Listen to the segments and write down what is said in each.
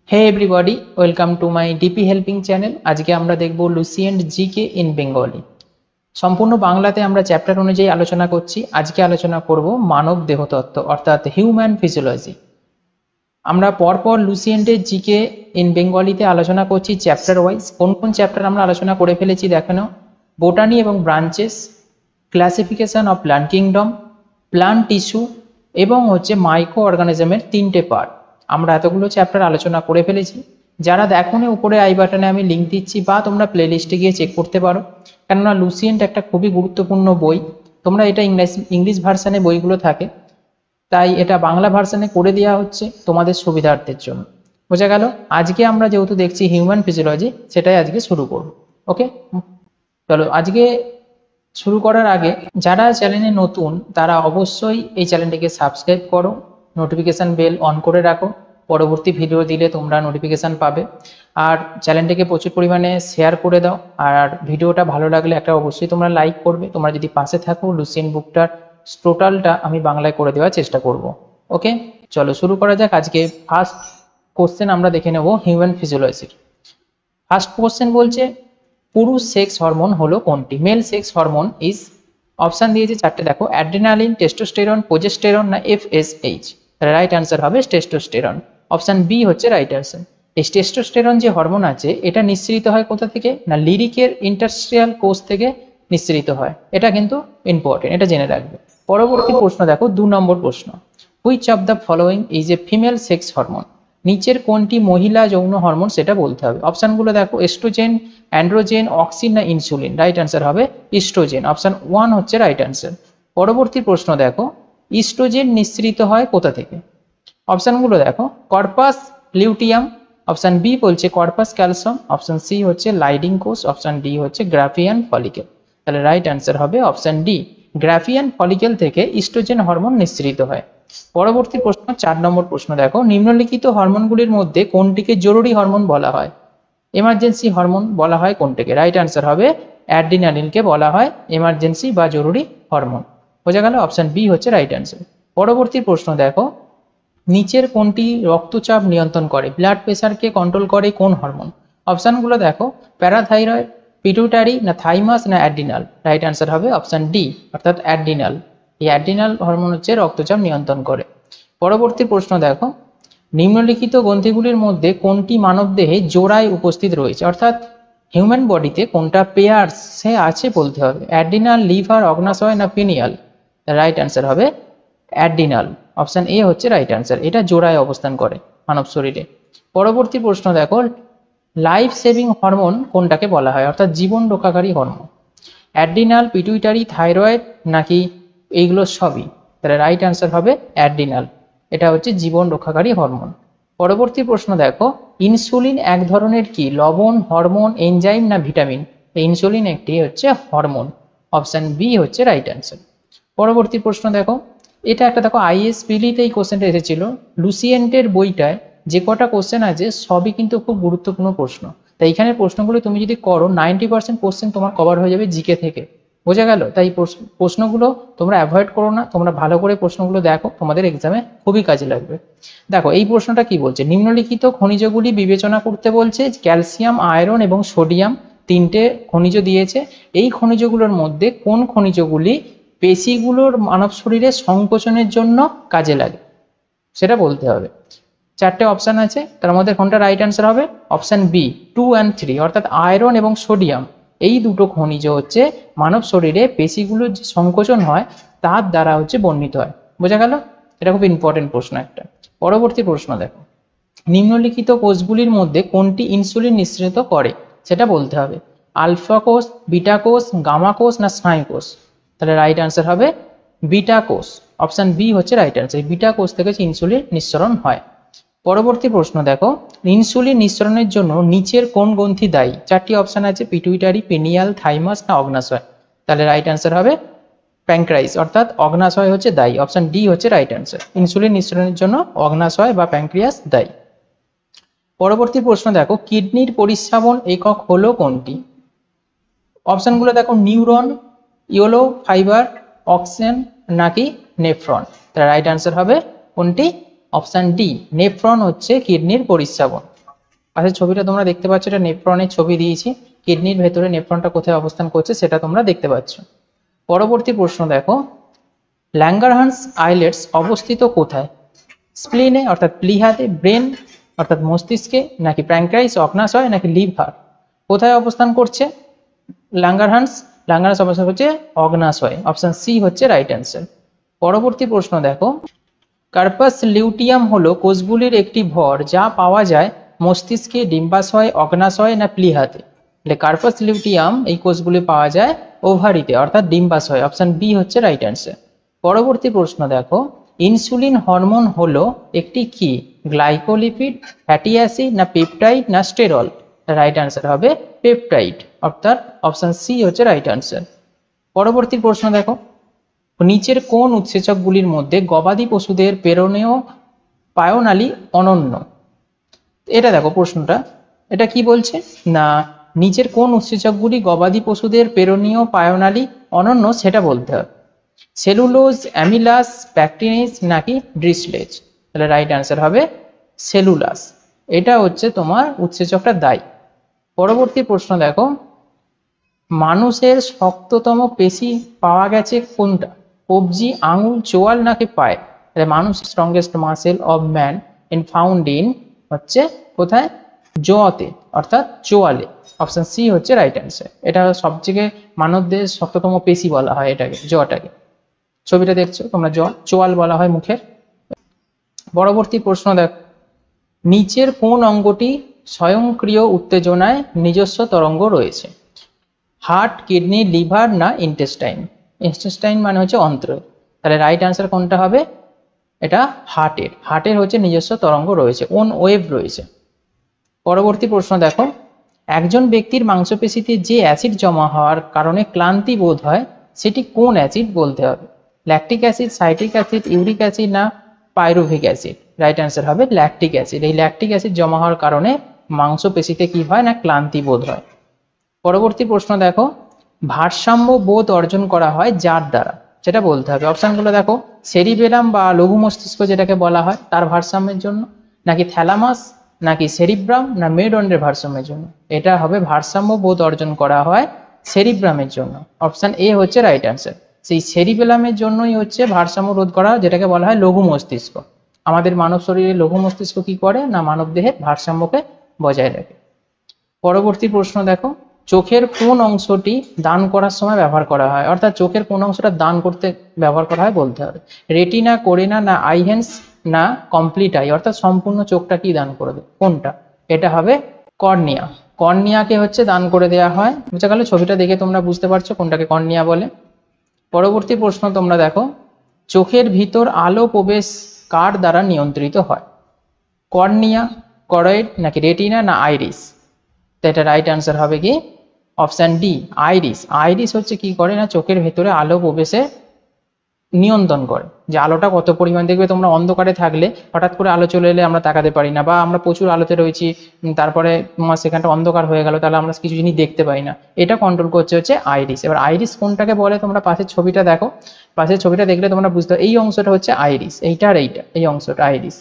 Hey everybody welcome to my DP helping channel. आज के আমরা দেখব লুসিয়েন্ট জিকে ইন বেঙ্গলি। সম্পূর্ণ বাংলাতে আমরা চ্যাপ্টার অনুযায়ী আলোচনা করছি। আজকে আলোচনা করব মানব দেহতত্ত্ব অর্থাৎ হিউম্যান ফিজিওলজি। আমরা পরপর লুসিয়েন্টের জিকে ইন বেঙ্গলিতে আলোচনা করছি চ্যাপ্টার ওয়াইজ। কোন কোন চ্যাপ্টার আমরা আলোচনা করে ফেলেছি দেখানো, বোটানি এবং branches, classification of plant kingdom, plant tissue এবং মাইক্রো অর্গানিজমের তিনটে পার্ট। আমরা এতগুলো চ্যাপ্টার আলোচনা করে ফেলেছি। যারা দেখোনি উপরে আই বাটনে আমি লিঙ্ক দিচ্ছি বা তোমরা প্লে লিস্টে গিয়ে চেক করতে পারো, কেননা লুসিয়েন্ট একটা খুবই গুরুত্বপূর্ণ বই। তোমরা এটা ইংলিশ ভার্সানে বইগুলো থাকে, তাই এটা বাংলা ভার্সানে করে দেওয়া হচ্ছে তোমাদের সুবিধার্থের জন্য। বোঝা গেল? আজকে আমরা যেহেতু দেখছি হিউম্যান ফিজিওলজি, সেটাই আজকে শুরু করব। ওকে, চলো। আজকে শুরু করার আগে যারা চ্যানেলে নতুন তারা অবশ্যই এই চ্যানেলটিকে সাবস্ক্রাইব করো, নোটিফিকেশান বেল অন করে রাখো, পরবর্তী ভিডিও দিলে তোমরা নোটিফিকেশান পাবে। আর চ্যানেলটিকে প্রচুর পরিমাণে শেয়ার করে দাও। আর ভিডিওটা ভালো লাগলে একটা অবশ্যই তোমরা লাইক করবে। তোমরা যদি পাশে থাকো, লুসিয়েন্ট বুকটার টোটালটা আমি বাংলায় করে দেওয়ার চেষ্টা করব। ওকে, চলো শুরু করা যাক। আজকে ফার্স্ট কোশ্চেন আমরা দেখে নেব হিউম্যান ফিজিওলজির। ফার্স্ট কোশ্চেন বলছে পুরুষ সেক্স হরমোন হলো কোনটি? Mail sex hormone is, option দিয়েছে চারটে, দেখো, অ্যাড্রিনালিন, টেস্টোস্টেরন, প্রোজেস্টেরন না এফএসএইচ। রাইট অ্যান্সার হবে টেস্টোস্টেরন। অপশান বি হচ্ছে রাইট অ্যান্সার। এই টেস্টোস্টেরন যে হরমোন আছে এটা নিঃসৃত হয় কোথা থেকে? না লিরিকের ইন্টারস্ট্রিয়াল কোষ থেকে নিঃসৃত হয়। এটা কিন্তু ইম্পর্টেন্ট, এটা জেনে রাখবে। পরবর্তী প্রশ্ন দেখো, 2 নম্বর প্রশ্ন, which of the following is a female sex hormone? নিচের কোনটি মহিলা যৌন হরমোন সেটা বলতে হবে। অপশানগুলো দেখো, এস্ট্রোজেন, অ্যান্ড্রোজেন, অক্সিন না ইনসুলিন। রাইট অ্যান্সার হবে ইস্ট্রোজেন। অপশান 1 হচ্ছে রাইট অ্যান্সার। পরবর্তী প্রশ্ন দেখো, ইস্ট্রোজেন নিঃসৃত হয় কোথা থেকে? অপশানগুলো দেখো, কর্পাস লিউটিয়াম, অপশান বি বলছে কর্পাস ক্যালসাম, অপশান সি হচ্ছে লাইডিং কোষ, অপশান ডি হচ্ছে গ্রাফিয়ান ফলিকেল। তাহলে রাইট অ্যান্সার হবে অপশান ডি, গ্রাফিয়ান ফলিকেল থেকে ইস্ট্রোজেন হরমোন নিঃসৃত হয়। পরবর্তী প্রশ্ন 4 নম্বর প্রশ্ন দেখো, নিম্নলিখিত হরমোনগুলির মধ্যে কোনটিকে জরুরি হরমোন বলা হয়? এমার্জেন্সি হরমোন বলা হয় কোনটিকে? রাইট অ্যান্সার হবে অ্যাড্রিনালিনকে বলা হয় এমার্জেন্সি বা জরুরি হরমোন। বোঝা গেল? অপশান বি হচ্ছে রাইট অ্যান্সার। পরবর্তী প্রশ্ন দেখো, নিচের কোনটি রক্তচাপ নিয়ন্ত্রণ করে? ব্লাড প্রেশারকে কন্ট্রোল করে কোন হরমোন? অপশানগুলো দেখো, প্যারাথাইরয়েড, পিটুইটারি না থাইমাস না অ্যাড্রিনাল। রাইট অ্যান্সার হবে অপশান ডি অর্থাৎ অ্যাড্রিনাল। এই অ্যাড্রিনাল হরমোন হচ্ছে রক্তচাপ নিয়ন্ত্রণ করে। পরবর্তী প্রশ্ন দেখো, নিম্নলিখিত গ্রন্থিগুলির মধ্যে কোনটি মানবদেহে জোড়ায় উপস্থিত রয়েছে? অর্থাৎ হিউম্যান বডিতে কোনটা পেয়ার্সে আছে বলতে হবে। অ্যাড্রিনাল, লিভার, অগ্নাশয় না পিনিয়াল। রাইট অ্যান্সার হবে অ্যাড্রিনাল। অপশান এ হচ্ছে রাইট অ্যান্সার। এটা জোড়ায় অবস্থান করে মানব শরীরে। পরবর্তী প্রশ্ন দেখো, লাইফ সেভিং হরমোন কোনটাকে বলা হয়? অর্থাৎ জীবন রক্ষাকারী হরমোন। অ্যাড্রিনাল, পিটুইটারি, থাইরয়েড নাকি এইগুলো সবই? তাহলে রাইট অ্যান্সার হবে অ্যাড্রিনাল। এটা হচ্ছে জীবন রক্ষাকারী হরমোন। পরবর্তী প্রশ্ন দেখো, ইনসুলিন এক ধরনের কি? লবণ, হরমোন, এনজাইম না ভিটামিন? ইনসুলিন একটি হচ্ছে হরমোন। অপশান বি হচ্ছে রাইট অ্যান্সার। পরবর্তী প্রশ্ন দেখো, এটা একটা দেখো আইএসপিলিতে এই কোশ্চেনটা এসেছিল। লুসিয়েন্টের বইটায় যে কটা কোশ্চেন আছে সবই কিন্তু খুব গুরুত্বপূর্ণ প্রশ্ন। তাই এখানে প্রশ্নগুলো তুমি যদি করো 90% কোশ্চেন তোমার কভার হয়ে যাবে জিকে থেকে। বোঝা গেল? তাই প্রশ্নগুলো তোমরা অ্যাভয়েড করো না, তোমরা ভালো করে প্রশ্নগুলো দেখো, তোমাদের এক্সামে খুবই কাজে লাগবে। দেখো এই প্রশ্নটা কি বলছে, নিম্নলিখিত খনিজগুলি বিবেচনা করতে বলছে। ক্যালসিয়াম, আয়রন এবং সোডিয়াম তিনটে খনিজ দিয়েছে। এই খনিজগুলোর মধ্যে কোন খনিজগুলি পেশিগুলোর মানব শরীরে সংকোচনের জন্য কাজে লাগে সেটা বলতে হবে। 4টে অপশান আছে, তার মধ্যে কোনটা রাইট অ্যান্সার হবে? অপশান বি 2 and 3 অর্থাৎ আয়রন এবং সোডিয়াম, এই দুটো খনিজ হচ্ছে মানব শরীরে পেশিগুলোর যে সংকোচন হয় তার দ্বারা বর্ণিত হয়। বোঝা গেল? এটা খুব ইম্পর্টেন্ট প্রশ্ন একটা। পরবর্তী প্রশ্ন দেখো, নিম্নলিখিত কোষগুলির মধ্যে কোনটি ইনসুলিন নিঃসৃত করে সেটা বলতে হবে। আলফা কোষ, বিটা কোষ, গামা কোষ না স্নায়ু কোষ? তাহলে রাইট অ্যান্সার হবে বিটা কোষ। অপশান বি হচ্ছে রাইট অ্যান্সার। বিটা কোষ থেকে ইনসুলিন নিঃসরণ হয়। পরবর্তী প্রশ্ন দেখো, ইনসুলিন নিঃসরণের জন্য নিচের কোন গ্রন্থি দায়ী? 4টি অপশান আছে, পিটুইটারি, পিনিয়াল, থাইমাস না অগ্নাশয়? তাহলে রাইট অ্যান্সার হবে প্যানক্রাইস অর্থাৎ অগ্নাশয় হচ্ছে দায়ী। অপশান ডি হচ্ছে রাইট অ্যান্সার। ইনসুলিন নিঃসরণের জন্য অগ্নাশয় বা প্যানক্রিয়াস দায়ী। পরবর্তী প্রশ্ন দেখো, কিডনির পরিশ্রাবণ একক হলো কোনটি? অপশানগুলো দেখো, নিউরন, ইয়েলো ফাইবার, অক্সিন নাকি নেফ্রন? তাহলে রাইট অ্যান্সার হবে কোনটি? অপশান ডি, নেফ্রন হচ্ছে কিডনির পরিশ্রাবণ। পাশের ছবিটা তোমরা দেখতে পাচ্ছ, এটা নেফ্রনের ছবি দিয়েছি। কিডনির ভেতরে নেফ্রনটা কোথায় অবস্থান করছে সেটা তোমরা দেখতে পাচ্ছ। পরবর্তী প্রশ্ন দেখো, ল্যাঙ্গারহান্স আইলেটস অবস্থিত কোথায়? স্প্লিনে অর্থাৎ প্লিহাতে, ব্রেন অর্থাৎ মস্তিষ্কে, নাকি প্যানক্রাইস অগ্নাশয়, নাকি লিভার? কোথায় অবস্থান করছে ল্যাঙ্গারহান্স? ল্যাঙ্গারহান্স অবস্থান করছে অগ্নাশয়। অপশন সি হচ্ছে রাইট অ্যান্সার। পরবর্তী প্রশ্ন দেখো, কার্পাস লিউটিয়াম হলো কোষগুলির একটি ভর যা পাওয়া যায় মস্তিষ্কে, ডিম্বাশয়, অগ্নাশয় না প্লিহাতে? কার্পাস লিউটিয়াম এই কোষগুলি পাওয়া যায় ওভারিতে অর্থাৎ ডিম্বাশয়। অপশন বি হচ্ছে রাইট অ্যান্সার। পরবর্তী প্রশ্ন দেখো, ইনসুলিন হরমোন হলো একটি কি? গ্লাইকোলিপিড, ফ্যাটি অ্যাসিড না পেপটাইড না স্টেরল? রাইট অ্যান্সার হবে পেপটাইড, অর্থাৎ অপশন সি হচ্ছে রাইট অ্যান্সার। পরবর্তী প্রশ্ন দেখো, নিচের কোন উৎসেচকগুলির মধ্যে গবাদি পশুদের প্রেরণীয় পায়নালী অনন্য? এটা দেখো প্রশ্নটা, এটা কি বলছে না নিচের কোন উৎসেচকগুলি গবাদি পশুদের প্রেরণীয় পায়নালী অনন্য সেটা বলতে হবে। সেলুলোজ, অ্যামিলাস, প্যাকটিনেজ নাকি ড্রিসলেজ? তাহলে রাইট অ্যান্সার হবে সেলুলাস। এটা হচ্ছে তোমার উৎসেচকটা দায়ী। পরবর্তী প্রশ্ন দেখো, মানুষের শক্ততম পেশি পাওয়া গেছে কোনটা? কবজি, আঙুল, চোয়াল নাকি পায়ে? তাহলে মানুষ strongest muscle of man in found in হচ্ছে কোথায়? জোয়াতে অর্থাৎ চোয়ালে। অপশন সি হচ্ছে রাইট অ্যান্সার। এটা সবথেকে মানবদের শক্ততম পেশি বলা হয় এটাকে, জোয়াটাকে। ছবিটা দেখছো তোমরা, চোয়াল বলা হয় মুখের। পরবর্তী প্রশ্ন দেখো, নিচের কোন অঙ্গটি স্বয়ংক্রিয় উত্তেজনায় নিজস্ব তরঙ্গ রয়েছে? হার্ট, কিডনি, লিভার না ইন্টেস্টাইন? ইন্টেস্টাইন মানে হচ্ছে অন্ত্র। তাহলে রাইট অ্যান্সার কোনটা হবে? এটা হার্টের। হার্টের হচ্ছে নিজস্ব তরঙ্গ রয়েছে, ওন ওয়েভ রয়েছে। পরবর্তী প্রশ্ন দেখো, একজন ব্যক্তির মাংসপেশিতে যে অ্যাসিড জমা হওয়ার কারণে ক্লান্তি বোধ হয় সেটি কোন অ্যাসিড বলতে হবে? Lactic acid, citric acid, uric acid না পাইরুভিক অ্যাসিড? রাইট অ্যান্সার হবে ল্যাকটিক অ্যাসিড। এই ল্যাকটিক অ্যাসিড জমা হওয়ার কারণে মাংসপেশিতে কি হয় না ক্লান্তি বোধ হয়। পরবর্তী প্রশ্ন দেখো, ভারসাম্য বোধ অর্জন করা হয় যার দ্বারা? সেটা বলতে হবে। অপশনগুলো দেখো, সেরিবেলাম বা লঘু মস্তিষ্ক যেটাকে বলা হয় তার ভারসাম্যের জন্য, নাকি থ্যালামাস, নাকি সেরিব্রাম না মেরুদণ্ডের ভারসাম্যের জন্য? এটা হবে ভারসাম্য বোধ অর্জন করা হয় সেরিব্রামের জন্য। অপশন এ হচ্ছে রাইট অ্যান্সার। সেই সেরিবেলামের জন্যই হচ্ছে ভারসাম্য রোধ করা, যেটাকে বলা হয় লঘু মস্তিষ্ক। আমাদের মানব শরীরে লঘু মস্তিষ্ক কি করে না মানব দেহের ভারসাম্যকে বজায় রাখে। পরবর্তী প্রশ্ন দেখো, চোখের কোন অংশটি দান করার সময় ব্যবহার করা হয়? অর্থাৎ চোখের কোন অংশটা দান করতে ব্যবহার করা হয় বলতে হবে। রেটিনা, কোরেনা না আইহেন্স না কমপ্লিট আই? অর্থাৎ সম্পূর্ণ চোখটা কি দান করবে কোনটা? এটা হবে কর্নিয়া। কর্নিয়াকে হচ্ছে দান করে দেওয়া হয়। বুঝা গেল? ছবিটা দেখে তোমরা বুঝতে পারছো কোনটাকে কর্নিয়া বলে। পরবর্তী প্রশ্ন তোমরা দেখো, চোখের ভিতর আলো প্রবেশ কার দ্বারা নিয়ন্ত্রিত হয়? কর্নিয়া, করয়েড নাকি রেটিনা না আইরিস? তো এটা রাইট অ্যান্সার হবে কি অপশন ডি আইরিস। আইরিস হচ্ছে কি করে না চোখের ভেতরে আলো প্রবেশে নিয়ন্ত্রণ করে, যে আলোটা কত পরিমাণ। দেখবে তোমরা অন্ধকারে থাকলে হঠাৎ করে আলো চলে এলে আমরা তাকাতে পারি না, বা আমরা প্রচুর আলোতে রয়েছি তারপরে তোমার সেখানটা অন্ধকার হয়ে গেল, তাহলে আমরা কিছু জিনিস দেখতে পাই না। এটা কন্ট্রোল করছে হচ্ছে আইরিস। এবার আইরিস কোনটাকে বলে তোমরা পাশের ছবিটা দেখো, পাশের ছবিটা দেখলে তোমরা বুঝতে পারো এই অংশটা হচ্ছে আইরিস, এইটা আর এইটা, এই অংশটা আইরিস।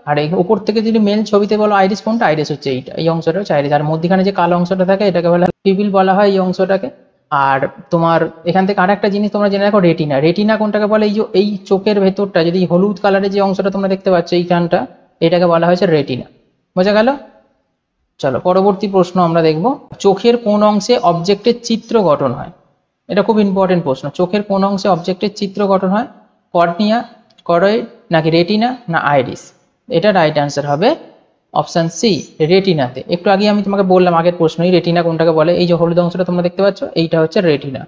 আর এই উপর থেকে যদি মেল ছবিতে বলো আইরিস কোনটা, আইরিস হচ্ছে এইটা, এই অংশটা হচ্ছে আইরিস। আর মধ্যখানে যে কালো অংশটা থাকে এটাকে বলা হয় পিপিল বলা হয় এই অংশটাকে। আর তোমার এখান থেকে আরেকটা জিনিস তোমরা জেনে রাখো, রেটিনা। রেটিনা কোনটাকে বলে? এই যে এই চোখের ভেতরটা যদি হলুদ কালারের যে অংশটা তোমরা দেখতে পাচ্ছ এইখানটা, এটাকে বলা হয়েছে রেটিনা। বোঝা গেল? চলো পরবর্তী প্রশ্ন আমরা দেখব, চোখের কোন অংশে অবজেক্টের চিত্র গঠন হয়? এটা খুব ইম্পর্টেন্ট প্রশ্ন। চোখের কোন অংশে অবজেক্টের চিত্র গঠন হয়? কর্নিয়া, করয়েড নাকি রেটিনা না আইরিস? এটা রাইট অ্যান্সার হবে অপশন সি রেটিনাতে। একটু আগে আমি তোমাকে বললাম আগের প্রশ্নই, রেটিনা কোনটাকে বলে? এই যে হলুদ অংশটা তোমরা দেখতে পাচ্ছ এইটা হচ্ছে রেটিনা।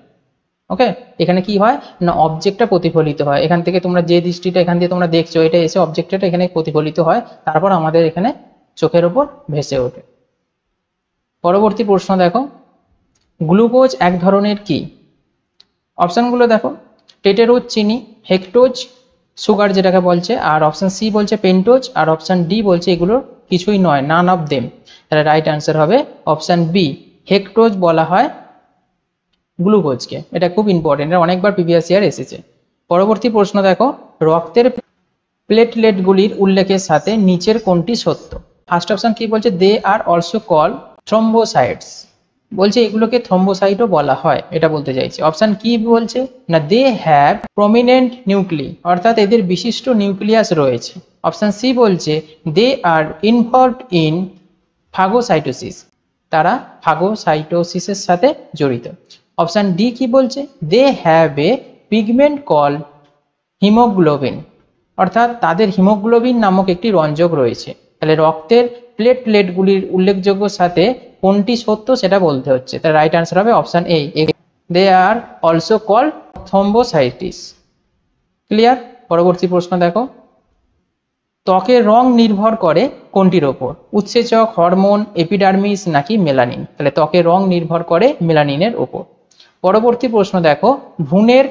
ওকে, এখানে কি হয় না অবজেক্টটা প্রতিফলিত হয়, এখান থেকে তোমরা যে দৃষ্টিটা এখান দিয়ে তোমরা দেখছো এটা এসে অবজেক্টটা এখানে প্রতিফলিত হয়, তারপর আমাদের এখানে চোখের ওপর ভেসে ওঠে। পরবর্তী প্রশ্ন দেখো, গ্লুকোজ এক ধরনের কি? অপশনগুলো দেখো, টেটেরোজ চিনি, হেক্টোজ সুগার যেটাকে বলছে, আর অপশন সি বলছে পেন্টোজ, আর অপশন ডি বলছে এগুলোর কিছুই নয়, নান অফ দেম। তাহলে রাইট অ্যান্সার হবে অপশন বি হেক্টোজ বলা হয় গ্লুকোজকে। এটা খুব ইম্পর্টেন্ট, এটা অনেকবার প্রিভিয়াস ইয়ার এসেছে। পরবর্তী প্রশ্ন দেখো, রক্তের প্লেটলেটগুলির উল্লেখের সাথে নিচের কোনটি সত্য? ফার্স্ট অপশন কি বলছে, দে আর অলসো কল থ্রম্বোসাইটস, বলছে এগুলোকে থ্রম্বোসাইটও বলা হয়, এটা বলতে চাইছে। অপশন কি বলছে না, দে হ্যাভ প্রমিনেন্ট নিউক্লি, অর্থাৎ এদের বিশিষ্ট নিউক্লিয়াস রয়েছে। অপশন সি বলছে they are involved in phagocytosis, তারা ফাগোসাইটোসিসের সাথে জড়িত। অপশন ডি কি বলছে, they have a pigment call haemoglobin, অর্থাৎ তাদের হিমোগ্লোবিন নামক একটি রঞ্জক রয়েছে। তাহলে রক্তের প্লেটগুলির উল্লেখযোগ্য সাথে কোনটি সত্য সেটা বলতে হচ্ছে। তার রাইট আনসার হবে option A, they are also called thrombocytes. Clear? পরবর্তী প্রশ্ন দেখো, ত্বকের রং নির্ভর করে কোনটির ওপর, উৎসেচক, হরমোন, এপিডার্মিস নাকি মেলানিন? তাহলে ত্বকের রং নির্ভর করে মেলানিনের ওপর। পরবর্তী প্রশ্ন দেখো, ভ্রূণের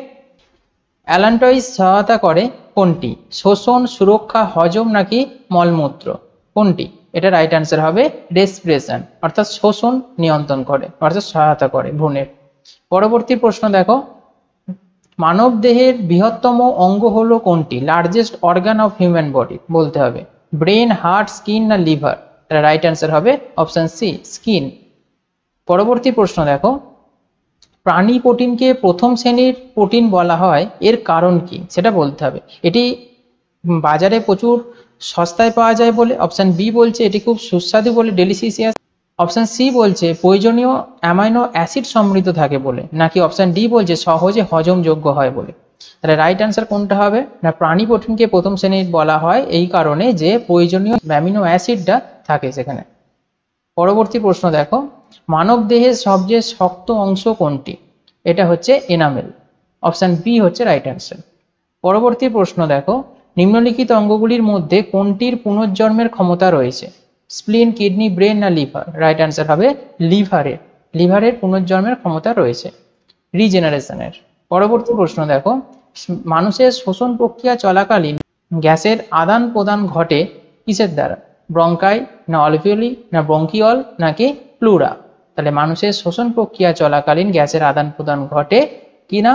অ্যালান্টয়েড সহায়তা করে কোনটি, শোষণ, সুরক্ষা, হজম নাকি মলমূত্র? কোনটি? এটা রাইট অ্যান্সার হবে রেসপিরেশন, অর্থাৎ শোষণ নিয়ন্ত্রণ করে, অর্থাৎ সহায়তা করে ভ্রূণের। পরবর্তী প্রশ্ন দেখো, মানব দেহের বৃহত্তম অঙ্গ হলো কোনটি, largest organ of human body? বলতে হবে ব্রেন, হার্ট, স্কিন না লিভার? এটা রাইট অ্যান্সার হবে অপশন সি, স্কিন। পরবর্তী প্রশ্ন দেখো, প্রাণী প্রোটিনকে প্রথম শ্রেণীর প্রোটিন বলা হয়, এর কারণ কি সেটা বলতে হবে। এটি বাজারে প্রচুর সস্তায় পাওয়া যায় বলে। অপশন বি বলছে এটি খুব সুস্বাদু বলে, ডেলিশিয়াস। অপশন সি বলছে প্রয়োজনীয় অ্যামাইনো অ্যাসিড সমৃদ্ধ থাকে বলে, নাকি অপশন ডি বলছে সহজে হজমযোগ্য হয় বলে? তাহলে রাইট অ্যান্সার কোনটা হবে না, প্রাণী প্রোটিনকে প্রথম শ্রেণীর বলা হয় এই কারণে যে প্রয়োজনীয় অ্যামিনো অ্যাসিডটা থাকে সেখানে। পরবর্তী প্রশ্ন দেখো, মানব দেহের সবচেয়ে শক্ত অংশ কোনটি? এটা হচ্ছে এনামেল। অপশন বি হচ্ছে রাইট অ্যান্সার। পরবর্তী প্রশ্ন দেখো, নিম্নলিখিত অঙ্গগুলির মধ্যে কোনটির পুনর্জন্মের ক্ষমতা রয়েছে, স্প্লিন, কিডনি, ব্রেন না লিভার? রাইট অ্যান্সার হবে লিভারের। লিভারের পুনর্জন্মের ক্ষমতা রয়েছে, রিজেনারেশনের। পরবর্তী প্রশ্ন দেখো, মানুষের শোষণ প্রক্রিয়া চলাকালীন গ্যাসের আদান প্রদান ঘটে কিসের দ্বারা, ব্রঙ্কাই না অলভিওলি না ব্রঙ্কিওল নাকি প্লুরা? তাহলে মানুষের শোষণ প্রক্রিয়া চলাকালীন গ্যাসের আদান প্রদান ঘটে কিনা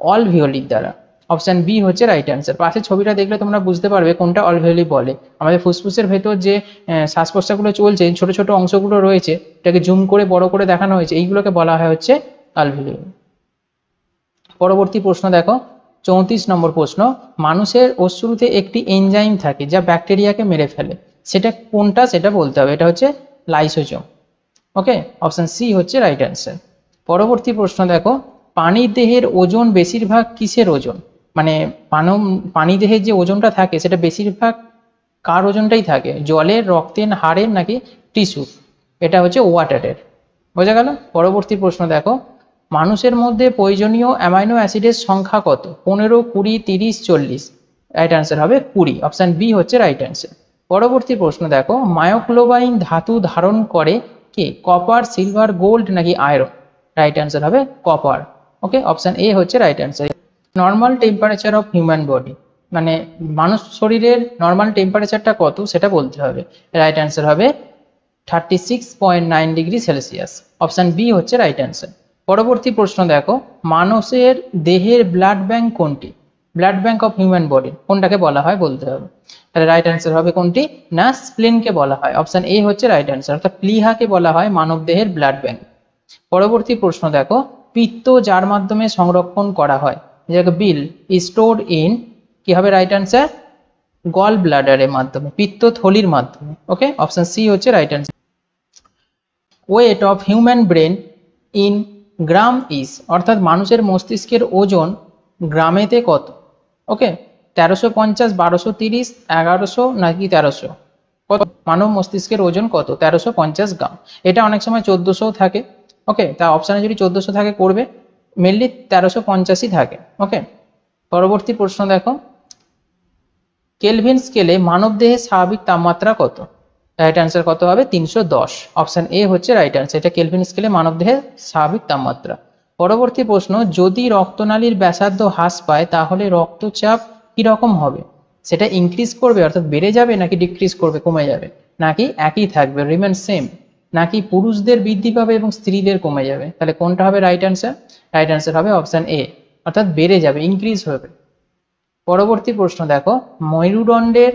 অলভিওলির দ্বারা? অপশন বি হচ্ছে রাইট অ্যান্সার। পাশে ছবিটা দেখলে তোমরা বুঝতে পারবে কোনটা অলভিওলি বলে। আমাদের ফুসফুসের ভেতর যে শ্বাস প্রশ্বাসগুলো চলছে, ছোট ছোট অংশগুলো রয়েছে, এটাকে জুম করে বড় করে দেখানো হয়েছে, এইগুলোকে বলা হয় হচ্ছে অলভিওলি। পরবর্তী প্রশ্ন দেখো, 34 নম্বর প্রশ্ন, মানুষের অশ্রুতে একটি এনজাইম থাকে যা ব্যাকটেরিয়াকে মেরে ফেলে, সেটা কোনটা সেটা বলতে হবে। এটা হচ্ছে লাইসোজোম। ওকে, অপশন সি হচ্ছে রাইট অ্যান্সার। পরবর্তী প্রশ্ন দেখো, পানির দেহের ওজন বেশিরভাগ কিসের ওজন, মানে পানি দেহের যে ওজনটা থাকে সেটা বেশিরভাগ কার ওজনটাই থাকে, জলের, রক্তের, হাড়ের নাকি টিস্যু? এটা হচ্ছে ওয়াটারের। বোঝা গেল? পরবর্তী প্রশ্ন দেখো, মানুষের মধ্যে প্রয়োজনীয় অ্যামাইনো অ্যাসিডের সংখ্যা কত, 15, 20, 30, 40? রাইট অ্যান্সার হবে 20। অপশন বি হচ্ছে রাইট অ্যান্সার। পরবর্তী প্রশ্ন দেখো, মায়োগ্লোবাইন ধাতু ধারণ করে কে, কপার, সিলভার, গোল্ড নাকি আয়রন? রাইট অ্যান্সার হবে কপার। ওকে, অপশন এ হচ্ছে right answer. Normal temperature of human body, মানে মানুষ শরীরের নর্মাল টেম্পারেচারটা কত সেটা বলতে হবে। রাইট অ্যান্সার হবে 36.9 ডিগ্রি সেলসিয়াস। অপশন বি হচ্ছে রাইট অ্যান্সার। পরবর্তী প্রশ্ন দেখো, মানুষের দেহের ব্লাড ব্যাংক কোনটি, blood bank of human body কোনটাকে বলা হয় বলতে হবে। তাহলে রাইট অ্যান্সার হবে কোনটি না, স্প্লিনকে বলা হয়। অপশন এ হচ্ছে রাইট অ্যান্সার, অর্থাৎ প্লিহাকে বলা হয় মানব দেহের ব্লাড ব্যাংক। পরবর্তী প্রশ্ন দেখো, পিত্ত যার মাধ্যমে সংরক্ষণ করা হয়, যেটাকে বিল স্টোরড ইন, কি হবে রাইট অ্যান্সার, গল ব্লাডারের মাধ্যমে, পিত্তথলির মাধ্যমে। ওকে, অপশন সি হচ্ছে right answer. Weight of human brain in gram is, অর্থাৎ মানুষের মস্তিষ্কের ওজন গ্রামেতে কত? ওকে, 1350, 1230, 1100 নাকি 1300? কত মানব মস্তিষ্কের ওজন কত? 1350 গ্রাম। এটা অনেক সময় 1400 থাকে। ওকে, তা অপশানে যদি 1400 থাকে করবে, মেনলি 1350ই থাকে। ওকে, পরবর্তী প্রশ্ন দেখো, কেলভিন স্কেলে মানব দেহের স্বাভাবিক তাপমাত্রা কত? রাইট অ্যান্সার কত হবে? 310। অপশন এ হচ্ছে রাইট অ্যান্সার, এটা কেলভিন স্কেলে মানব দেহের স্বাভাবিক তাপমাত্রা। পরবর্তী প্রশ্ন, যদি রক্তনালীর ব্যাসার্ধ হ্রাস পায় তাহলে রক্তচাপ কিরকম হবে? সেটা ইনক্রিজ করবে অর্থাৎ বেড়ে যাবে, নাকি ডিক্রিজ করবে কমে যাবে, নাকি একই থাকবে রিমেন সেম, নাকি পুরুষদের বৃদ্ধি পাবে এবং স্ত্রীদের কমে যাবে? তাহলে কোনটা হবে রাইট অ্যান্সার? রাইট অ্যান্সার হবে অপশন এ, অর্থাৎ বেড়ে যাবে, ইনক্রিজ হবে। পরবর্তী প্রশ্ন দেখো, ময়ূরদণ্ডের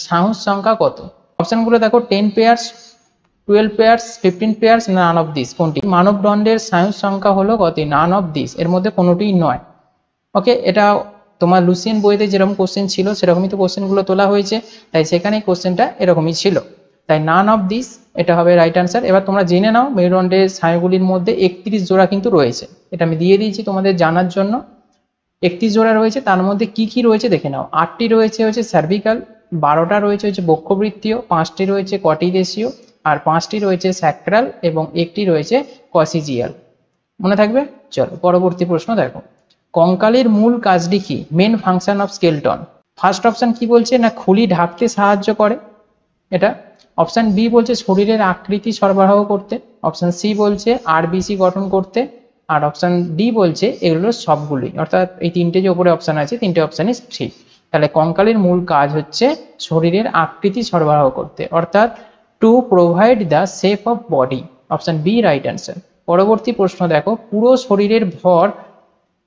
সাহস সংখ্যা কত? অপশনগুলো দেখো 10 pairs, 12 pairs, 15 pairs, none of this কোনটি? মানবদণ্ডের স্নায়ুর সংখ্যা হলো কত? নান অফ দিস, এর মধ্যে কোনোটিই নয়। ওকে, এটা তোমার লুসিয়ান বইতে যেরকম কোশ্চেন ছিল সেরকমই তো কোশ্চেনগুলো তোলা হয়েছে, তাই সেখানে কোশ্চেনটা এরকমই ছিল, তাই নান অফ দিস এটা হবে রাইট আনসার। এবার তোমরা জেনে নাও মেরুদণ্ডের স্নায়ুগুলির মধ্যে 31 জোড়া কিন্তু রয়েছে, এটা আমি দিয়ে দিয়েছি তোমাদের জানার জন্য। 31 জোড়া রয়েছে, তার মধ্যে কি কি রয়েছে দেখে নাও। 8টি রয়েছে হচ্ছে সার্ভিক্যাল, 12টা রয়েছে হচ্ছে বক্ষবৃত্তীয়, 5টি রয়েছে কটিদেশীয়, আর 5টি রয়েছে স্যাক্রাল এবং একটি রয়েছে কসিজিয়াল। মনে থাকবে? চলো পরবর্তী প্রশ্ন দেখো, কঙ্কালের মূল কাজটি কি? Main function of skeleton. First option কি বলছে না খুলি ঢাকতে সাহায্য করে এটা। অপশন বি বলছে শরীরের আকৃতি সরবরাহ করতে। অপশন সি বলছে আরবিসি গঠন করতে। আর অপশন ডি বলছে এগুলো সবগুলোই, অর্থাৎ এই তিনটে যে উপরে অপশন আছে তিনটে অপশনই ঠিক। তাহলে কঙ্কালের মূল কাজ হচ্ছে শরীরের আকৃতি সরবরাহ করতে, অর্থাৎ to provide the shape of body. Option B right answer. পরবর্তী প্রশ্ন দেখো, পুরো শরীরের ভর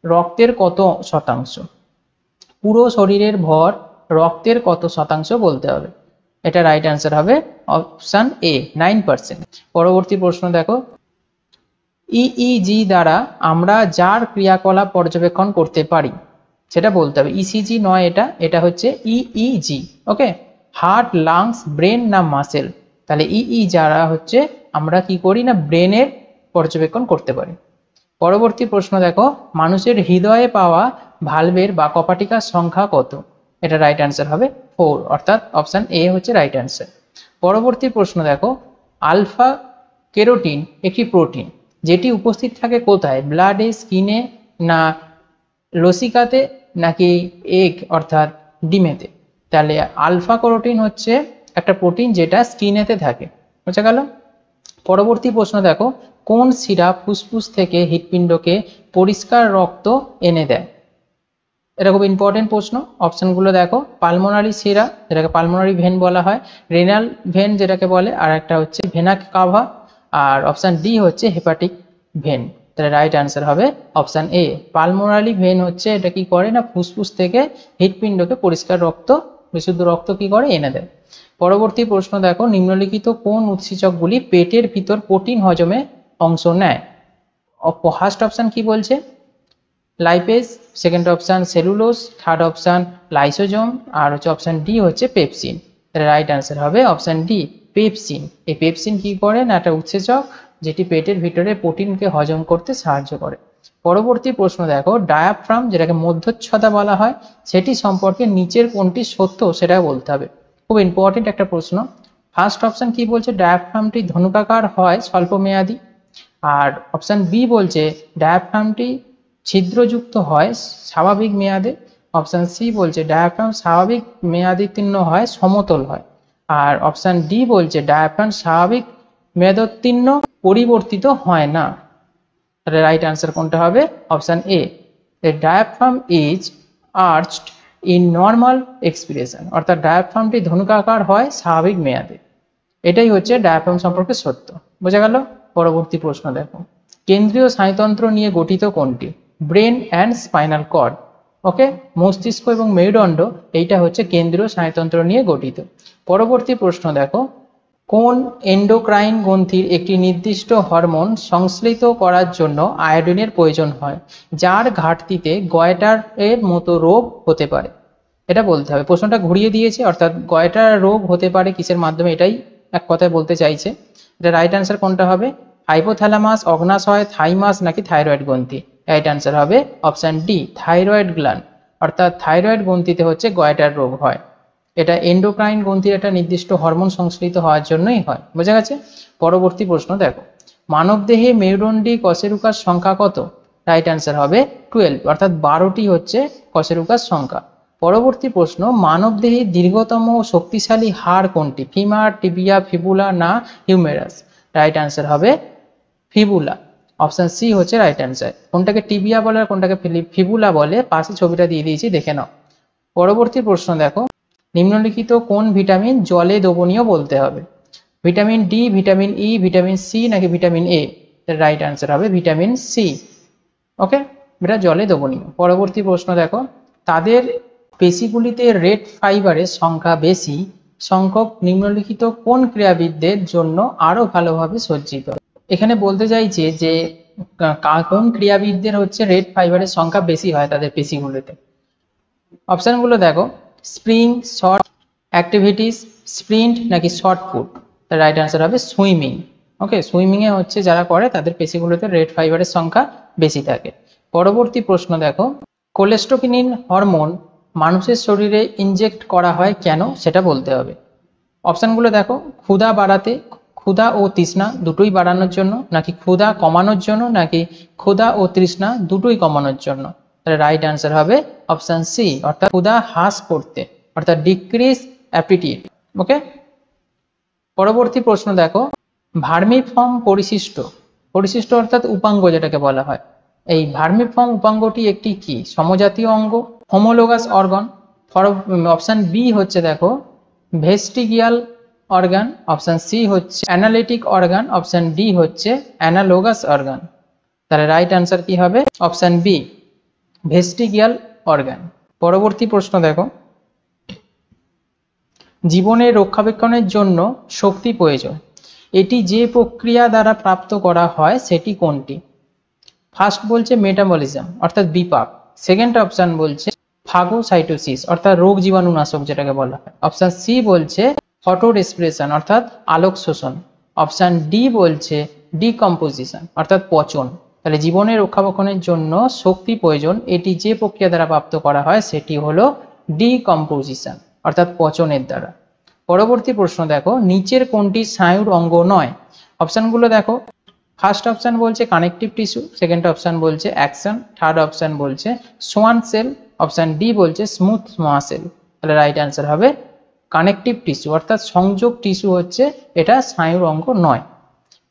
রক্তের কত শতাংশ? পুরো শরীরের ভর রক্তের কত শতাংশ বলতে হবে, এটা রাইট অ্যান্সার হবে অপশন এ 9%। পরবর্তী প্রশ্ন দেখো, ইইজি দ্বারা আমরা যার ক্রিয়াকলাপ পর্যবেক্ষণ করতে পারি সেটা বলতে হবে। ইসিজি নয়, এটা হচ্ছে ইইজি। ওকে, হার্ট, লাংস, ব্রেন না মাসেল? তাহলে ইই যারা হচ্ছে আমরা কি করি না ব্রেনের পর্যবেক্ষণ করতে পারি। পরবর্তী প্রশ্ন দেখো, মানুষের হৃদয়ে পাওয়া ভালভের বা কপাটিকার সংখ্যা কত? এটা রাইট অ্যান্সার হবে 4, অর্থাৎ অপশন এ হচ্ছে রাইট অ্যান্সার। পরবর্তী প্রশ্ন দেখো, আলফা কেরোটিন একটি প্রোটিন যেটি উপস্থিত থাকে কোথায়? ব্লাডে, স্কিনে না লসিকাতে নাকি এগ অর্থাৎ ডিমেতে? তাহলে আলফা ক্যারোটিন হচ্ছে একটা প্রোটিন যেটা স্কিনেতে থাকে, বুঝা গেল? পরবর্তী প্রশ্ন দেখো, কোন শিরা ফুসফুস থেকে হৃৎপিণ্ডকে পরিষ্কার রক্ত এনে দেয়? এটা খুব ইম্পর্টেন্ট প্রশ্ন। অপশনগুলো দেখো, পালমোনারি শিরা যেটাকে পালমোনারি ভেন বলা হয়, রেনাল ভেন যেটাকে বলে, আর একটা হচ্ছে ভেনা কাভা, আর অপশন ডি হচ্ছে হেপাটিক ভেন। তাহলে রাইট অ্যান্সার হবে অপশন এ। পালমোনারি ভেন হচ্ছে এটা কি করে না ফুসফুস থেকে হৃৎপিণ্ডকে পরিষ্কার রক্ত, বিশুদ্ধ রক্ত কি করে এনে দেয়। পরবর্তী প্রশ্ন দেখো, নিম্নলিখিত কোন উৎসেচকগুলি পেটের ভিতর প্রোটিন হজমে অংশ নেয়? ফার্স্ট অপশন কি বলছে? Lipase, second option cellulose, third option lysosome, আর হচ্ছে অপশন ডি হচ্ছে পেপসিন। তাহলে রাইট অ্যান্সার হবে অপশন ডি পেপসিন। এই পেপসিন কি করে না একটা উৎসেচক যেটি পেটের ভিতরে প্রোটিনকে হজম করতে সাহায্য করে। পরবর্তী প্রশ্ন দেখো, ডায়াফ্রাম যেটাকে মধ্যচ্ছদা বলা হয় সেটি সম্পর্কে নিচের কোনটি সত্য সেটা বলতে হবে। খুব ইম্পর্টেন্ট একটা প্রশ্ন। ফার্স্ট অপশন কি বলছে? ডায়াফ্রামটি ধনুকাকার হয় স্বল্পমেয়াদী। আর অপশন বি বলছে ডায়াফ্রামটি ছিদ্রযুক্ত হয় স্বাভাবিক মেয়াদে। অপশন সি বলছে ডায়াফ্রাম স্বাভাবিক মেয়াদোত্তীর্ণ হয় সমতল হয়। আর অপশন ডি বলছে ডায়াফ্রাম স্বাভাবিক মেয়াদোত্তীর্ণ পরিবর্তিত হয় না। তাহলে রাইট আনসার কোনটা হবে? Option A. The diaphragm is arched in normal expiration, অর্থাৎ ডায়াফ্রামটি ধনুকাকার হয় স্বাভাবিক মেয়াদে। এটাই হচ্ছে ডায়াফ্রাম সম্পর্কে সত্য, বোঝা গেল? পরবর্তী প্রশ্ন দেখো, কেন্দ্রীয় স্নায়ুতন্ত্র নিয়ে গঠিত কোনটি? Brain and spinal cord. Okay, মস্তিষ্ক এবং মেরুদণ্ড এইটা হচ্ছে কেন্দ্রীয় স্নায়ুতন্ত্র নিয়ে গঠিত। পরবর্তী প্রশ্ন দেখো, কোন এন্ডোক্রাইন গ্রন্থির একটি নির্দিষ্ট হরমোন সংশ্লেষিত করার জন্য আয়োডিনের প্রয়োজন হয়, যার ঘাটতিতে গয়টারের মতো রোগ হতে পারে? এটা বলতে হবে। প্রশ্নটা ঘুরিয়ে দিয়েছে, অর্থাৎ গয়টার রোগ হতে পারে কিসের মাধ্যমে, এটাই এক কথায় বলতে চাইছে। এটা রাইট অ্যান্সার কোনটা হবে? হাইপোথ্যালামাস, অগ্নাশয়, থাইমাস নাকি থাইরয়েড গ্রন্থি? রাইট অ্যান্সার হবে অপশন ডি থাইরয়েড গ্ল্যান্ড, অর্থাৎ থাইরয়েড গ্রন্থিতে হচ্ছে গয়টার রোগ হয়। এটা এন্ডোক্রাইন গ্রন্থির একটা নির্দিষ্ট হরমোন সংশ্লেষিত হওয়ার জন্যই হয়, বোঝা গেছে? পরবর্তী প্রশ্ন দেখো, মানবদেহে মেরুদণ্ডী কশেরুকার সংখ্যা কত? রাইট অ্যান্সার হবে 12, অর্থাৎ 12টি হচ্ছে কশেরুকার সংখ্যা। পরবর্তী প্রশ্ন, মানবদেহে দীর্ঘতম ও শক্তিশালী হাড় কোনটি? ফিমার, টিবিয়া, ফিবুলা না হিউমেরাস? রাইট অ্যান্সার হবে ফিবুলা। অপশন সি হচ্ছে রাইট অ্যান্সার। কোনটাকে টিবিয়া বলে আর কোনটাকে ফিবুলা বলে পাশে ছবিটা দিয়ে দিয়েছি, দেখে নাও। পরবর্তী প্রশ্ন দেখো, নিম্নলিখিত কোন ভিটামিন জলে দ্রবণীয় বলতে হবে? Vitamin D, vitamin E, vitamin C নাকি ভিটামিন এ? রাইট অ্যান্সার হবে ভিটামিন সি। ওকে, এটা জলে দ্রবণীয়। পরবর্তী প্রশ্ন দেখো, তাদের পেশিগুলিতে রেড ফাইবারের সংখ্যা বেশি সংখ্যক নিম্নলিখিত কোন ক্রীড়াবিদদের জন্য আরো ভালোভাবে সজ্জিত? এখানে বলতে চাইছে যে কোন ক্রীড়াবিদদের হচ্ছে রেড ফাইবারের সংখ্যা বেশি হয় তাদের পেশিগুলোতে। অপশনগুলো দেখো, স্প্রিং, শর্ট অ্যাক্টিভিটিস, স্প্রিন্ট নাকি শর্ট পুট। তার রাইট আনসার হবে সুইমিং। ওকে, সুইমিং এ হচ্ছে যারা করে তাদের পেশিগুলোতে রেড ফাইবারের সংখ্যা বেশি থাকে। পরবর্তী প্রশ্ন দেখো, কোলেস্টোকিনিন হরমোন মানুষের শরীরে ইনজেক্ট করা হয় কেন সেটা বলতে হবে। অপশনগুলো দেখো, ক্ষুধা বাড়াতে, ক্ষুধা ও তৃষ্ণা দুটোই বাড়ানোর জন্য, নাকি ক্ষুধা কমানোর জন্য, নাকি ক্ষুধা ও তৃষ্ণা দুটোই কমানোর জন্য। তাহলে রাইট আনসার হবে অপশন সি, অর্থাৎ ক্ষুধা হ্রাস করতে, অর্থাৎ ডিক্রিজ অ্যাপিটিট। ওকে, পরবর্তী প্রশ্ন দেখো, ভার্মিফর্ম পরিশিষ্ট, পরিশিষ্ট অর্থাৎ উপাঙ্গ যেটাকে বলা হয়, এই ভার্মিফর্ম উপাঙ্গটি একটি কি সমজাতীয় অঙ্গ, হোমোলোগাস অর্গান। অপশন বি হচ্ছে দেখো ভেস্টিগিয়াল অর্গান, অপশন সি হচ্ছে অ্যানালিটিক অর্গান, অপশন ডি হচ্ছে অ্যানালোগাস অর্গান। তাহলে রাইট আনসার কি হবে অপশন বি, ভেস্টিগিয়াল অর্গান। পরবর্তী প্রশ্ন দেখো, জীবনের রক্ষণাবেক্ষণের জন্য শক্তি প্রয়োজন, এটি যে প্রক্রিয়া দ্বারা প্রাপ্ত করা হয় সেটি কোনটি? ফার্স্ট বলছে মেটাবলিজম অর্থাৎ বিপাক, সেকেন্ড অপশন বলছে ফাগোসাইটোসিস অর্থাৎ রোগ জীবাণুনাশক যেটাকে বলা হয়, অপশন সি বলছে ফটো রেসপিরেশন অর্থাৎ আলোক শোষণ, অপশন ডি বলছে ডিকম্পোজিশন অর্থাৎ পচন। তাহলে জীবনের রক্ষণাবেক্ষণের জন্য শক্তি প্রয়োজন, এটি যে প্রক্রিয়া দ্বারা প্রাপ্ত করা হয় সেটি হলো ডিকম্পোজিশন অর্থাৎ পচনের দ্বারা। পরবর্তী প্রশ্ন দেখো, নিচের কোনটি স্নায়ুর অঙ্গ নয়? অপশনগুলো দেখো, ফার্স্ট অপশন বলছে কানেকটিভ টিস্যু, সেকেন্ড অপশন বলছে অ্যাকশন, থার্ড অপশন বলছে সোয়ান সেল, অপশন ডি বলছে স্মুথ মাসেল। তাহলে রাইট অ্যান্সার হবে কানেকটিভ টিস্যু অর্থাৎ সংযোগ টিস্যু হচ্ছে এটা স্নায়ুর অঙ্গ নয়।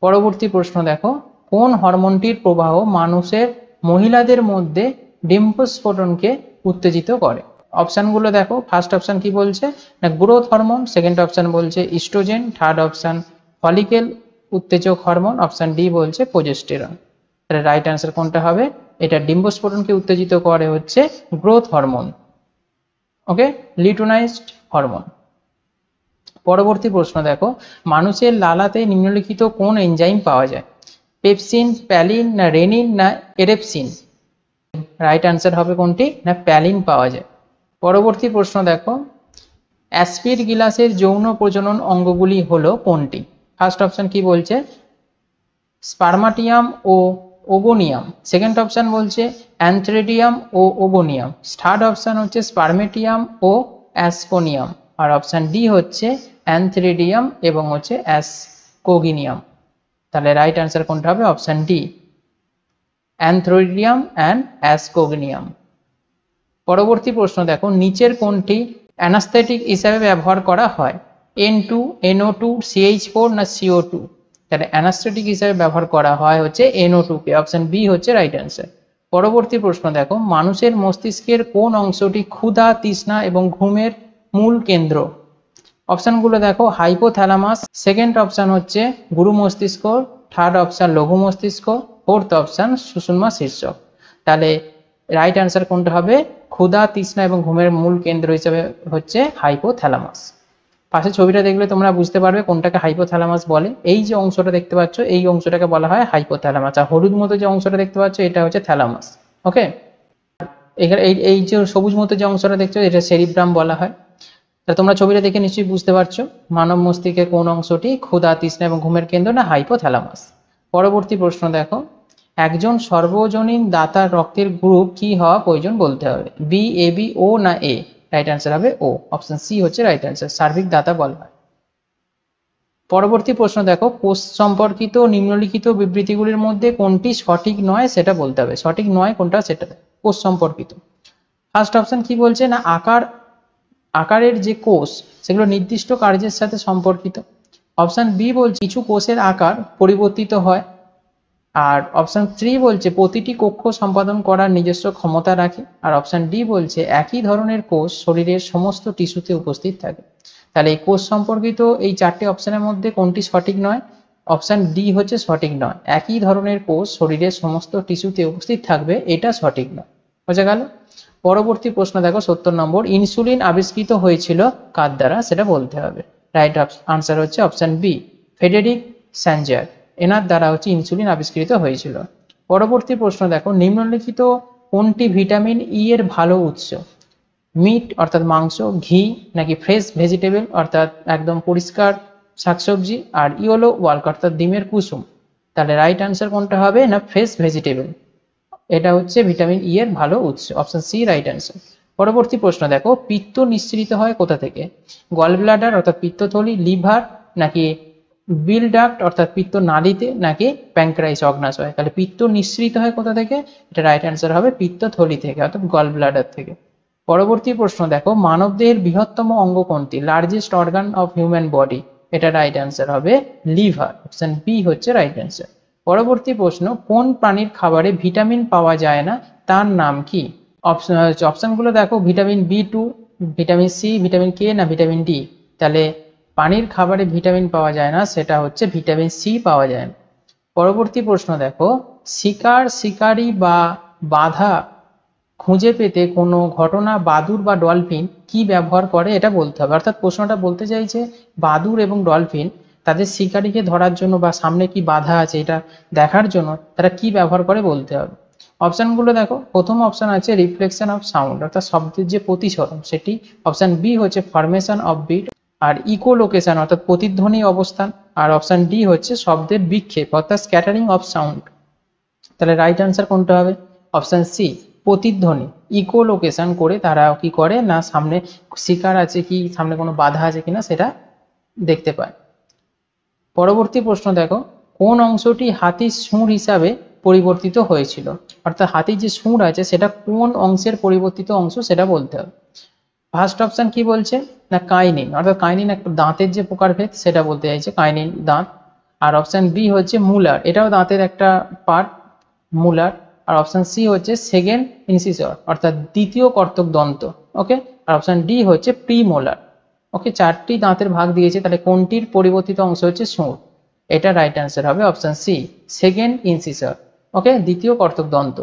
পরবর্তী প্রশ্ন দেখো, কোন হরমোনটির প্রবাহ মানুষের মহিলাদের মধ্যে ডিম্বস্ফোটনকে উত্তেজিত করে? অপশনগুলো দেখো, ফার্স্ট অপশন কি বলছে না গ্রোথ হরমোন, সেকেন্ড অপশন বলছে ইস্ট্রোজেন, থার্ড অপশন ফলিকেল উত্তেজক হরমোন, অপশন ডি বলছে প্রোজেস্টেরন। তাহলে রাইট অ্যান্সার কোনটা হবে? এটা ডিম্বস্ফোটনকে উত্তেজিত করে হচ্ছে গ্রোথ হরমোন। ওকে, লিউটিনাইজড হরমোন। পরবর্তী প্রশ্ন দেখো, মানুষের লালাতে নিম্নলিখিত কোন এনজাইম পাওয়া যায়? পেপসিন, প্যালিন না রেনিন না এরেপসিন। রাইট অ্যান্সার হবে কোনটি না প্যালিন পাওয়া যায়। পরবর্তী প্রশ্ন দেখো, অ্যাসপিড গিলাসের যৌন প্রজনন অঙ্গগুলি হলো কোনটি? ফার্স্ট অপশন কি বলছে স্পার্মাটিয়াম ও ওগোনিয়াম, সেকেন্ড অপশন বলছে অ্যান্থ্রেডিয়াম ও ওগোনিয়াম, থার্ড অপশন হচ্ছে স্পার্মেটিয়াম ও অ্যাসকোনিয়াম, আর অপশন ডি হচ্ছে অ্যান্থ্রেডিয়াম এবং হচ্ছে অ্যাসকোগিনিয়াম। তাহলে রাইট অ্যান্সার কোনটা হবে? Option D, antheridium and archegonium. পরবর্তী প্রশ্ন দেখো, নিচের কোনটি অ্যানাস্থেটিক হিসাবে ব্যবহার করা হয়? N2, NO2, CH4 না CO2। তাহলে অ্যানাস্থেটিক হিসাবে ব্যবহার করা হয় হচ্ছে NO2 কে, অপশন বি হচ্ছে রাইট অ্যান্সার। পরবর্তী প্রশ্ন দেখো, মানুষের মস্তিষ্কের কোন অংশটি ক্ষুধা, তৃষ্ণা এবং ঘুমের মূল কেন্দ্র? অপশনগুলো দেখো, হাইপোথ্যালামাস, সেকেন্ড অপশন হচ্ছে গুরু মস্তিষ্ক, থার্ড অপশন লঘু মস্তিষ্ক, ফোর্থ অপশন সুষুম্না শীর্ষক। তাহলে রাইট অ্যান্সার কোনটা হবে? ক্ষুধা, তৃষ্ণা এবং ঘুমের মূল কেন্দ্র হিসেবে হচ্ছে হাইপোথ্যালামাস। পাশে ছবিটা দেখলে তোমরা বুঝতে পারবে কোনটাকে হাইপোথ্যালামাস বলে। এই যে অংশটা দেখতে পাচ্ছ এই অংশটাকে বলা হয় হাইপোথ্যালামাস, আর হলুদ মতো যে অংশটা দেখতে পাচ্ছ এটা হচ্ছে থ্যালামাস। ওকে, এখানে এই যে সবুজ মতো যে অংশটা দেখছো এটা সেরিব্রাম বলা হয়। তা তোমরা ছবিটা দেখে নিশ্চয়ই বুঝতে পারছো মানব মস্তিষ্কের কোন অংশটি ক্ষুধা, তৃষ্ণা এবং ঘুমের কেন্দ্র না হাইপোথ্যালামাস। পরবর্তী প্রশ্ন দেখো, একজন সর্বজনীন দাতার রক্তের গ্রুপ কি হওয়া প্রয়োজন বলতে হবে? বি, এ, বি, ও না এ। রাইট অ্যান্সার হবে ও, অপশন সি হচ্ছে রাইট অ্যান্সার, সার্বিক দাতা বলা হয়। পরবর্তী প্রশ্ন দেখো, কোষ সম্পর্কিত নিম্নলিখিত বিবৃতিগুলির মধ্যে কোনটি সঠিক নয় সেটা বলতে হবে। সঠিক নয় কোনটা সেটা কোষ সম্পর্কিত। ফার্স্ট অপশন কি বলছে না আকারের যে কোষ সেগুলো নির্দিষ্ট কার্যের সাথে সম্পর্কিত। অপশন বি বলছে কিছু কোষের আকার পরিবর্তিত হয়। আর অপশন 3 বলছে প্রতিটি কক্ষ সম্পাদন করার নিজস্ব ক্ষমতা রাখে। আর অপশন ডি বলছে একই ধরনের কোষ শরীরের সমস্ত টিস্যুতে উপস্থিত থাকে। তাহলে এই কোষ সম্পর্কিত এই চারটি অপশনের মধ্যে কোনটি সঠিক নয়? অপশন ডি হচ্ছে সঠিক নয়, একই ধরনের কোষ শরীরের সমস্ত টিস্যুতে উপস্থিত থাকবে, এটা সঠিক নয়। বোঝা গেল? পরবর্তী প্রশ্ন দেখো 70 নম্বর, ইনসুলিন আবিষ্কৃত হয়েছিল কার দ্বারা সেটা বলতে হবে। রাইট আনসার হচ্ছে অপশন বি, ফ্রেডেরিক স্যাঞ্জার, এনার দ্বারা হচ্ছে ইনসুলিন আবিষ্কৃত হয়েছিল। পরবর্তী প্রশ্ন দেখো, নিম্নলিখিত কোনটি ভিটামিন ই এর ভালো উৎস? মিট অর্থাৎ মাংস, ঘি, নাকি ফ্রেশ ভেজিটেবল অর্থাৎ একদম পরিষ্কার শাকসবজি, আর ইয়েলো ওয়াল্ক অর্থাৎ ডিমের কুসুম। তাহলে রাইট আনসার কোনটা হবে না ফ্রেশ ভেজিটেবল, এটা হচ্ছে ভিটামিন ই এর ভালো উৎস, অপশন সি রাইট আনসার। পরবর্তী প্রশ্ন দেখো, পিত্ত নিঃসৃত হয় কোথা থেকে? গল ব্লাডার অর্থাৎ পিত্তথলি, লিভার, নাকি বিল ডাক্ট অর্থাৎ পিত্ত নালীতে, নাকি প্যাঙ্ক্রাইস অগ্নাশয়। তাহলে পিত্ত নিঃসৃত হয় কোথা থেকে? এটা রাইট অ্যান্সার হবে পিত্তথলি থেকে অর্থাৎ গল ব্লাডার থেকে। পরবর্তী প্রশ্ন দেখো, মানবদেহের বৃহত্তম অঙ্গ কোনটি? Largest organ of human body, এটা রাইট অ্যান্সার হবে লিভার, অপশন বি হচ্ছে রাইট অ্যান্সার। পরবর্তী প্রশ্ন, কোন প্রাণীর খাবারে ভিটামিন পাওয়া যায় না তার নাম কি? অপশনগুলো দেখো, vitamin B2, vitamin C, vitamin K, না ভিটামিন ডি। তাহলে পানির খাবারে ভিটামিন পাওয়া যায় না, সেটা হচ্ছে ভিটামিন সি পাওয়া যায় না। পরবর্তী প্রশ্ন দেখো, শিকার, শিকারী বা বাধা খুঁজে পেতে কোনো ঘটনা বাদুড় বা ডলফিন কি ব্যবহার করে এটা বলতে হবে। অর্থাৎ প্রশ্নটা বলতে চাইছে বাদুড় এবং ডলফিন তাদের শিকারীকে ধরার জন্য বা সামনে কি বাধা আছে এটা দেখার জন্য তারা কি ব্যবহার করে বলতে হবে। অপশনগুলো দেখো, প্রথম অপশন আছে রিফ্লেকশন অফ সাউন্ড অর্থাৎ শব্দের যে প্রতিসরণ সেটি, অপশন বি হচ্ছে ফরমেশন অফ বিট আর ইকোলোকেশন অর্থাৎ প্রতিধ্বনি অবস্থান, আর অপশন ডি হচ্ছে শব্দের বিক্ষেপ অর্থাৎ স্ক্যাটারিং অফ সাউন্ড। তাহলে রাইট আনসার কোনটা হবে? অপশন সি, প্রতিধ্বনি। ইকোলোকেশন করে তারা কি করে না সামনে শিকার আছে কি, সামনে কোনো বাধা আছে কিনা সেটা দেখতে পায়। পরবর্তী প্রশ্ন দেখো, কোন অংশটি হাতির সুর হিসাবে পরিবর্তিত হয়েছিল? অর্থাৎ হাতির যে সুর আছে সেটা কোন অংশের পরিবর্তিত অংশ সেটা বলতে হবে। ফার্স্ট অপশন কি বলছে না কাইনিন, অর্থাৎ কাইনিন একটা দাঁতের যে প্রকারভেদ সেটা বলতে চাইছে, কাইনিন দাঁত। আর অপশন বি হচ্ছে মুলার, এটাও দাঁতের একটা পার্ট মুলার। আর অপশন সি হচ্ছে সেকেন্ড ইনসিসর অর্থাৎ দ্বিতীয় কর্তক দন্ত। ওকে, আর অপশন ডি হচ্ছে প্রিমোলার। ওকে, চারটি দাঁতের ভাগ দিয়েছে, তাহলে কোনটির পরিবর্তিত অংশ হচ্ছে সুর? এটা রাইট অ্যান্সার হবে অপশন সি, সেকেন্ড ইনসিসর। ওকে, দ্বিতীয় কর্তক দন্ত।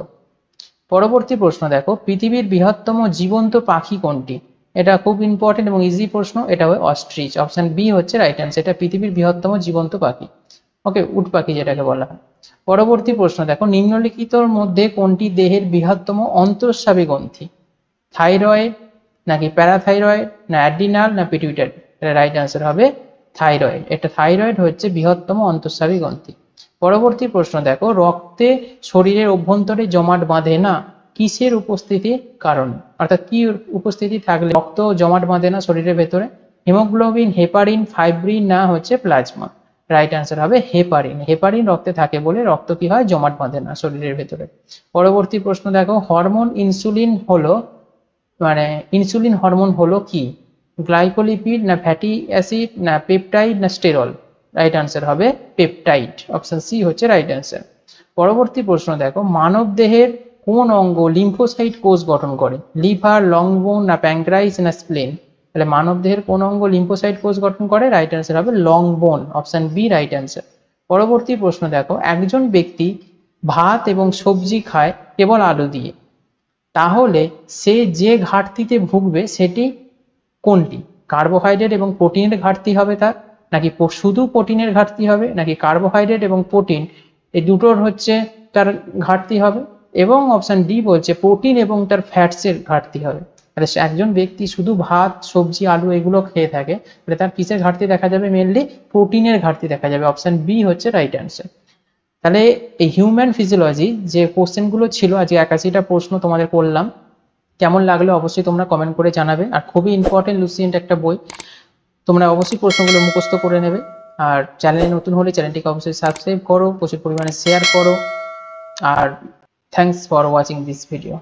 পরবর্তী প্রশ্ন দেখো, পৃথিবীর বৃহত্তম জীবন্ত পাখি কোনটি? এটা খুব ইম্পর্টেন্ট এবং ইজি প্রশ্ন, এটা হয় অস্ট্রিচ, অপশন বি হচ্ছে রাইট অ্যান্সার, এটা পৃথিবীর বৃহত্তম জীবন্ত পাখি। ওকে, উট পাখি যেটাকে বলা হয়। পরবর্তী প্রশ্ন দেখো, নিম্নলিখিতর মধ্যে কোনটি দেহের বৃহত্তম অন্তঃস্রাবী গ্রন্থি? থাইরয়েড, নাকি প্যারাথাইরয়েড, না অ্যাড্রিনাল, না পিটুইটারি। রাইট অ্যান্সার হবে থাইরয়েড, এটা থাইরয়েড হচ্ছে বৃহত্তম অন্তঃস্রাবী গ্রন্থি। পরবর্তী প্রশ্ন দেখো, রক্তে শরীরের অভ্যন্তরে জমাট বাঁধে না কিসের উপস্থিতির কারণে? অর্থাৎ কি উপস্থিতি থাকলে রক্ত জমাট বাঁধে না শরীরের ভেতরে? হিমোগ্লোবিন, হেপারিন, ফাইব্রিন, না হচ্ছে প্লাজমা। রাইট অ্যান্সার হবে হেপারিন, হেপারিন রক্তে থাকে বলে রক্ত কি হয় জমাট বাঁধে না শরীরের ভেতরে। পরবর্তী প্রশ্ন দেখো, হরমোন ইনসুলিন হলো ইনসুলিন হরমোন হলো কি? গ্লাইকোলিপিড, না ফ্যাটি অ্যাসিড, না পেপটাইড, না স্টেরল। রাইট আনসার হবে পেপটাইড, অপশন সি হচ্ছে রাইট অ্যান্সার। পরবর্তী প্রশ্ন দেখো, মানব দেহের কোন অঙ্গ লিম্ফোসাইট কোষ গঠন করে? লিভার, লং বোন, না প্যাঙ্ক্রাইস, না স্প্লেন। তাহলে মানব দেহের কোন অঙ্গ লিম্ফোসাইট কোষ গঠন করে? রাইট অ্যান্সার হবে লং বোন, অপশন বি রাইট অ্যান্সার। পরবর্তী প্রশ্ন দেখো, একজন ব্যক্তি ভাত এবং সবজি খায় কেবল আলু দিয়ে, তাহলে সে যে ঘাটতিতে ভুগবে সেটি কোনটি? কার্বোহাইড্রেট এবং প্রোটিনের ঘাটতি হবে তার, নাকি শুধু প্রোটিনের ঘাটতি হবে, নাকি কার্বোহাইড্রেট এবং প্রোটিন এই দুটোর হচ্ছে তার ঘাটতি হবে, এবং অপশন ডি বলছে প্রোটিন এবং তার ফ্যাটসের ঘাটতি হবে। তাহলে একজন ব্যক্তি শুধু ভাত, সবজি, আলু এগুলো খেয়ে থাকে, তাহলে তার কিসের ঘাটতি দেখা যাবে? মেনলি প্রোটিনের ঘাটতি দেখা যাবে, অপশন বি হচ্ছে রাইট অ্যান্সার। তাহলে এই হিউম্যান ফিজিওলজি যে কোশ্চেনগুলো ছিল আজকে 81টা প্রশ্ন তোমাদের করলাম, কেমন লাগলো অবশ্যই তোমরা কমেন্ট করে জানাবে। আর খুবই ইম্পর্টেন্ট লুসিয়েন্ট একটা বই, তোমরা অবশ্যই প্রশ্নগুলো মুখস্থ করে নেবে। আর চ্যানেলে নতুন হলে চ্যানেলটিকে অবশ্যই সাবস্ক্রাইব করো, প্রচুর পরিমাণে শেয়ার করো। আর thanks for watching this video.